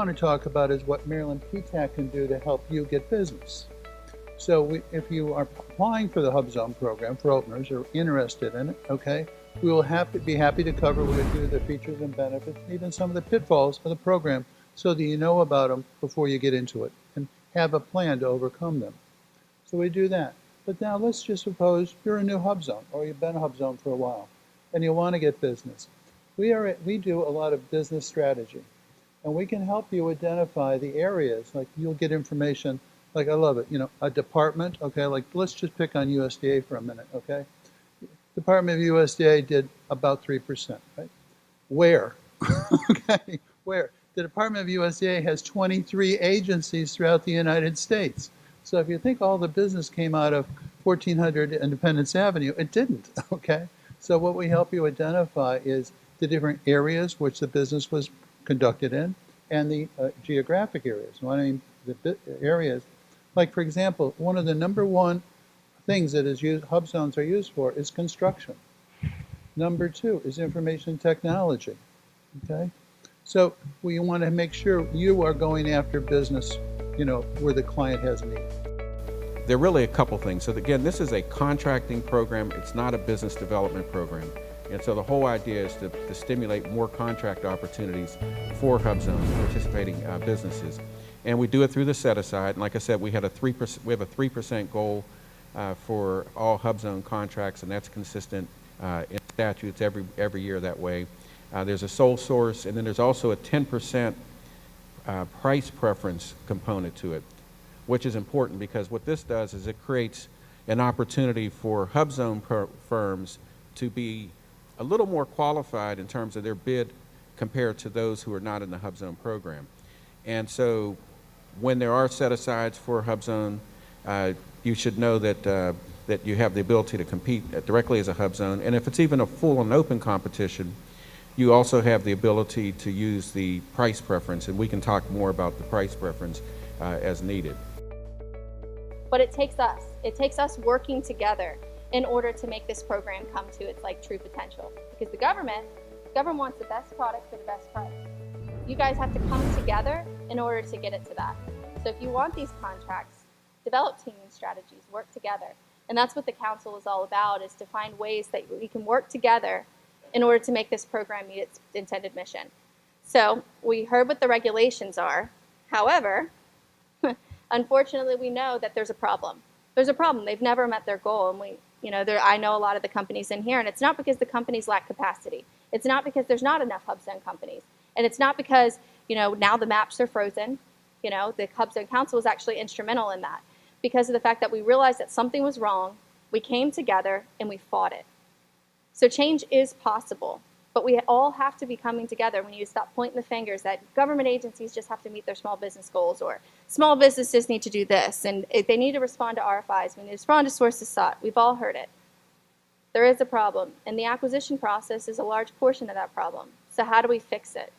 want to talk about is what Maryland PTAC can do to help you get business. So if you are applying for the HUBZone program for openers or interested in it, okay, we will be happy to cover with you the features and benefits, even some of the pitfalls of the program, so that you know about them before you get into it and have a plan to overcome them. So we do that. But now let's just suppose you're a new HUBZone or you've been a HUBZone for a while and you want to get business. We do a lot of business strategy, and we can help you identify the areas. Like, you'll get information, like, I love it, you know, a department, okay, like let's just pick on USDA for a minute, okay? Department of USDA did about 3%, right? Where? Okay, where? The Department of USDA has 23 agencies throughout the United States. So if you think all the business came out of 1400 Independence Avenue, it didn't, okay? So what we help you identify is the different areas which the business was conducted in and the geographic areas. When I mean the areas, like for example, one of the number one things that is used, HUBZones are used for, is construction. Number two is information technology, okay? So we want to make sure you are going after business, you know, where the client has need. There are really a couple things. So again, this is a contracting program. It's not a business development program. And so the whole idea is to stimulate more contract opportunities for HUBZones, participating businesses. And we do it through the set-aside. And like I said, we have a 3% goal for all HUBZone contracts, and that's consistent in statutes every year that way. There's a sole source, and then there's also a 10% price preference component to it, which is important because what this does is it creates an opportunity for HUBZone firms to be a little more qualified in terms of their bid compared to those who are not in the HUBZone program. And so when there are set-asides for HUBZone, you should know that you have the ability to compete directly as a HUBZone. And if it's even a full and open competition, you also have the ability to use the price preference, and we can talk more about the price preference as needed. But it takes us working together in order to make this program come to its true potential. Because the government wants the best product for the best price. You guys have to come together in order to get it to that. So if you want these contracts, develop teaming strategies, work together. And that's what the council is all about, is to find ways that we can work together in order to make this program meet its intended mission. So we heard what the regulations are. However, unfortunately, we know that there's a problem. There's a problem. They've never met their goal. And I know a lot of the companies in here, and it's not because the companies lack capacity. It's not because there's not enough HUBZone companies. And it's not because, now the maps are frozen. The HUBZone Council was actually instrumental in that, because of the fact that we realized that something was wrong, we came together, and we fought it. So change is possible, but we all have to be coming together. When you stop pointing the fingers that government agencies just have to meet their small business goals, or small businesses need to do this, and they need to respond to RFIs, we need to respond to sources sought. We've all heard it. There is a problem, and the acquisition process is a large portion of that problem. So how do we fix it?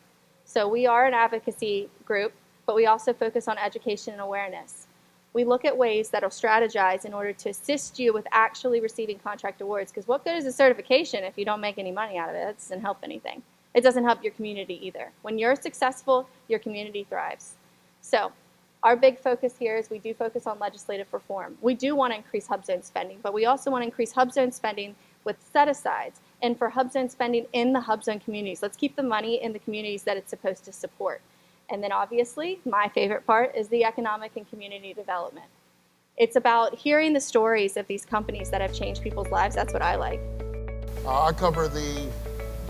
So we are an advocacy group, but we also focus on education and awareness. We look at ways that will strategize in order to assist you with actually receiving contract awards, because what good is a certification if you don't make any money out of it? It doesn't help anything. It doesn't help your community either. When you're successful, your community thrives. So our big focus here is we do focus on legislative reform. We do want to increase HUBZone spending, but we also want to increase HUBZone spending with set-asides and for HUBZone spending in the HUBZone communities. Let's keep the money in the communities that it's supposed to support. And then obviously, my favorite part is the economic and community development. It's about hearing the stories of these companies that have changed people's lives. That's what I like. I cover the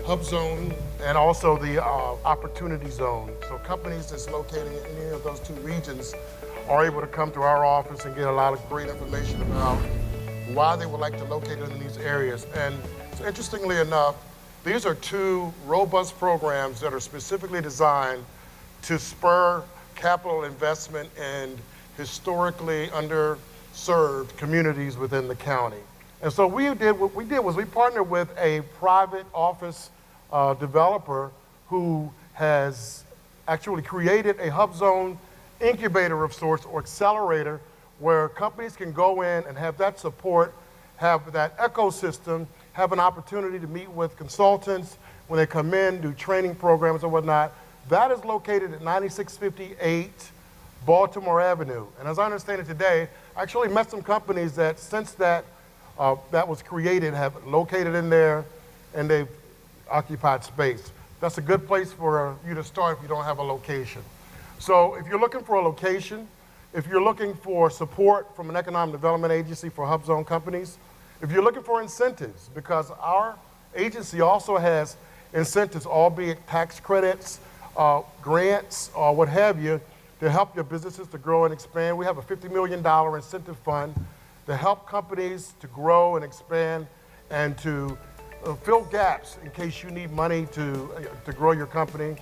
HUBZone and also the Opportunity Zone. So companies that's located in any of those two regions are able to come to our office and get a lot of great information about why they would like to locate in these areas. And so interestingly enough, these are two robust programs that are specifically designed to spur capital investment in historically underserved communities within the county. And so what we did was we partnered with a private office developer who has actually created a HUBZone incubator of sorts, or accelerator, where companies can go in and have that support, have that ecosystem, have an opportunity to meet with consultants when they come in, do training programs and whatnot, That is located at 9658 Baltimore Avenue. And as I understand it today, I actually met some companies that since that was created have located in there and they've occupied space. That's a good place for you to start if you don't have a location. So if you're looking for a location, if you're looking for support from an economic development agency for HUBZone companies, if you're looking for incentives, because our agency also has incentives, albeit tax credits, grants, or what have you, to help your businesses to grow and expand. We have a $50 million incentive fund to help companies to grow and expand and to fill gaps in case you need money to grow your company.